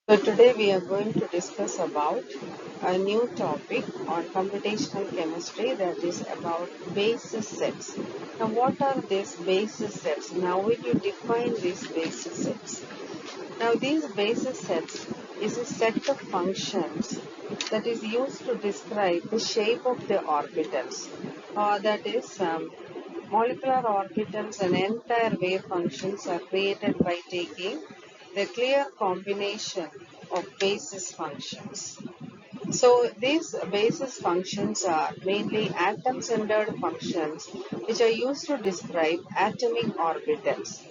So today we are going to discuss about a new topic on computational chemistry, that is about basis sets. Now what are these basis sets? Now will you define these basis sets? Now these basis sets is a set of functions that is used to describe the shape of the orbitals. That is molecular orbitals and entire wave functions are created by taking the clear combination of basis functions. So these basis functions are mainly atom-centered functions which are used to describe atomic orbitals.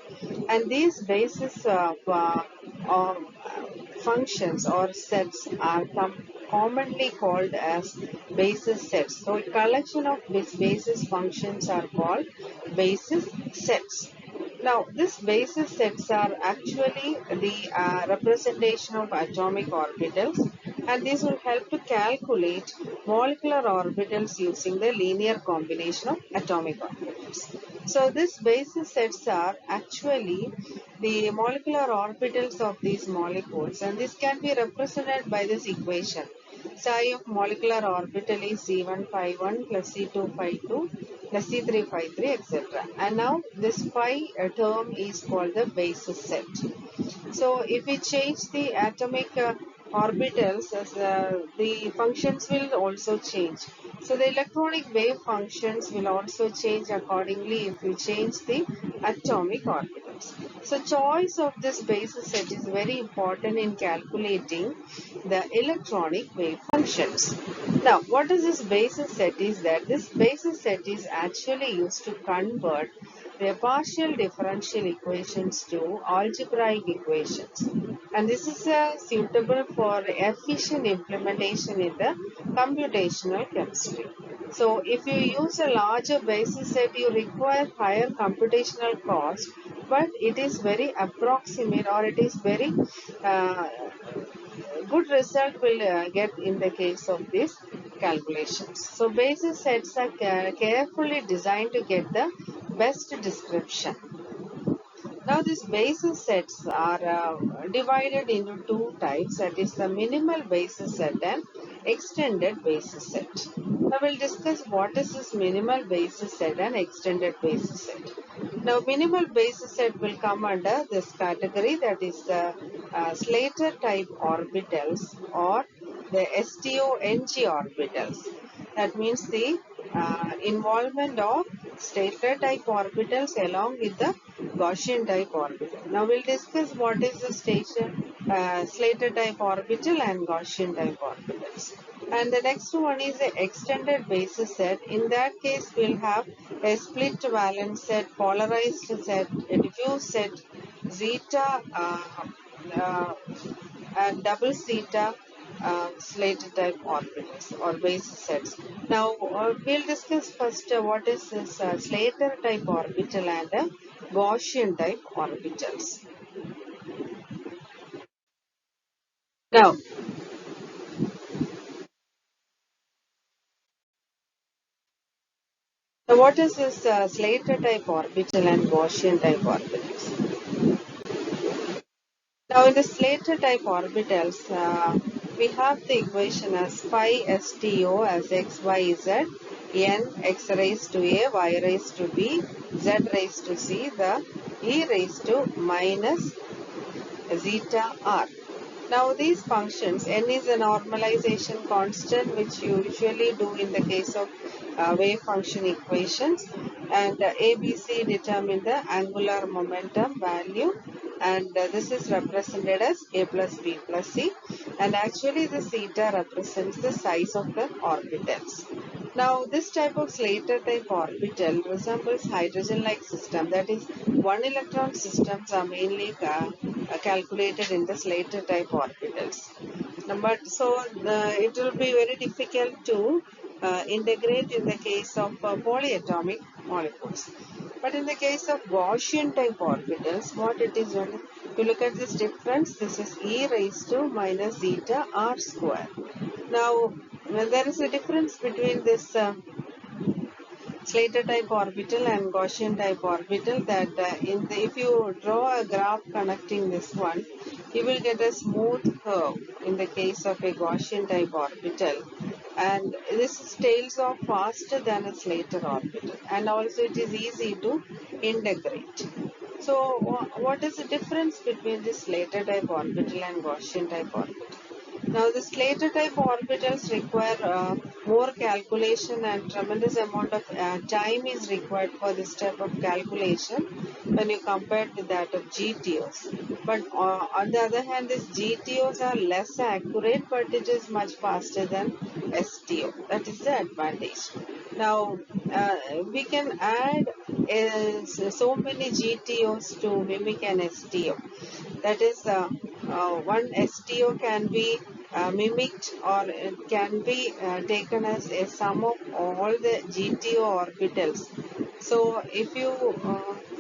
And these basis or functions or sets are commonly called as basis sets. So a collection of these basis functions are called basis sets. Now, these basis sets are actually the representation of atomic orbitals, and this will help to calculate molecular orbitals using the linear combination of atomic orbitals. So, these basis sets are actually the molecular orbitals of these molecules, and this can be represented by this equation. Psi of molecular orbital is C151 plus C252 plus C353, etc. And now this phi term is called the basis set. So if we change the atomic orbitals, the functions will also change. So the electronic wave functions will also change accordingly if you change the atomic orbitals. So choice of this basis set is very important in calculating the electronic wave functions. Now, what is this basis set is that this basis set is actually used to convert the partial differential equations to algebraic equations. And this is suitable for efficient implementation in the computational chemistry. So if you use a larger basis set, you require higher computational cost, but it is very approximate, or it is very uh, good result will get in the case of these calculations. So basis sets are carefully designed to get the best description. Now these basis sets are divided into two types, that is the minimal basis set and extended basis set. Now we'll discuss what is this minimal basis set and extended basis set. Now minimal basis set will come under this category, that is the Slater type orbitals or the STONG orbitals. That means the involvement of Slater type orbitals along with the Gaussian type orbital. Now we'll discuss what is the Slater type orbital and Gaussian type orbitals. And the next one is the extended basis set. In that case, we'll have a split valence set, polarized set, a diffuse set, zeta uh, and double zeta Slater type orbitals or basis sets. Now we'll discuss first what is this Slater type orbital and Gaussian type orbitals. Now, what is this Slater type orbital and Gaussian type orbitals? Now, in the Slater type orbitals, we have the equation as phi STO as x, y, z, n, x raised to a, y raised to b, z raised to c, the e raised to minus zeta r. Now these functions, n is a normalization constant which you usually do in the case of wave function equations, and ABC determine the angular momentum value, and this is represented as a plus b plus c, and actually the theta represents the size of the orbitals. Now this type of Slater type orbital resembles hydrogen-like system, that is one electron systems are mainly calculated in the Slater type orbitals. But so it will be very difficult to integrate in the case of polyatomic molecules. But in the case of Gaussian type orbitals, what it is, when you look at this difference, this is e raised to minus zeta r square. Now, there is a difference between this Slater type orbital and Gaussian type orbital, that if you draw a graph connecting this one, you will get a smooth curve in the case of a Gaussian type orbital, and this tails off faster than a Slater orbital, and also it is easy to integrate. So what is the difference between this Slater type orbital and Gaussian type orbital? Now, the Slater type orbitals require more calculation, and tremendous amount of time is required for this type of calculation when you compare to that of GTOs. But on the other hand, these GTOs are less accurate, but it is much faster than STO. That is the advantage. Now, we can add so many GTOs to mimic an STO. That is, one STO can be mimicked, or it can be taken as a sum of all the GTO orbitals. So if you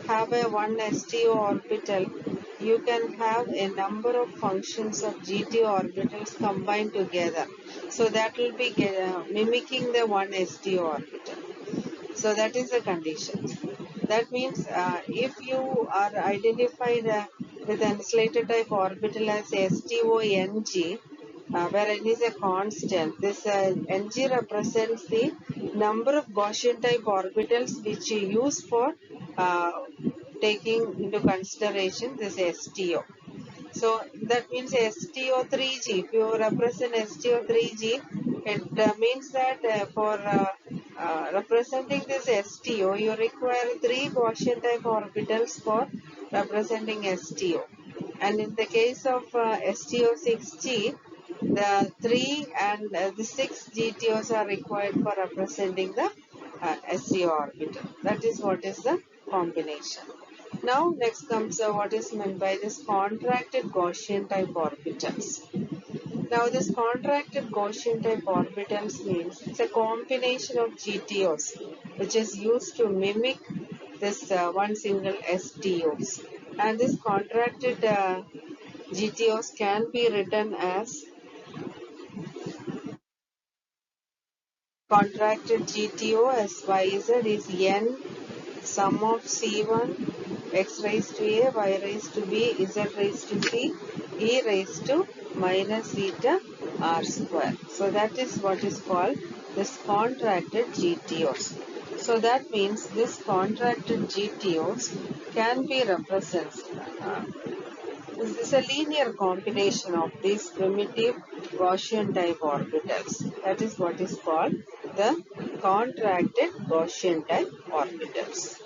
have a one STO orbital, you can have a number of functions of GTO orbitals combined together. So that will be mimicking the one STO orbital. So that is the condition. That means if you are identified with an Slater type orbital as STONG, where n is a constant, this Ng represents the number of Gaussian type orbitals which you use for uh, taking into consideration this STO. So that means STO3G. If you represent STO3G, it means that for representing this STO, you require 3 Gaussian type orbitals for representing STO. And in the case of STO6G, the 3 and the 6 GTOs are required for representing the STO orbital. That is what is the combination. Now next comes what is meant by this contracted Gaussian type orbitals. Now this contracted Gaussian type orbitals means it's a combination of GTOs which is used to mimic this one single STOs. And this contracted GTOs can be written as contracted GTO as YZ is n sum of C1 x raised to a, y raised to b, z raised to c, e raised to minus zeta r square. So that is what is called this contracted GTOs. So that means this contracted GTOs can be represented. This is a linear combination of these primitive Gaussian type orbitals. That is what is called the contracted Gaussian type orbitals.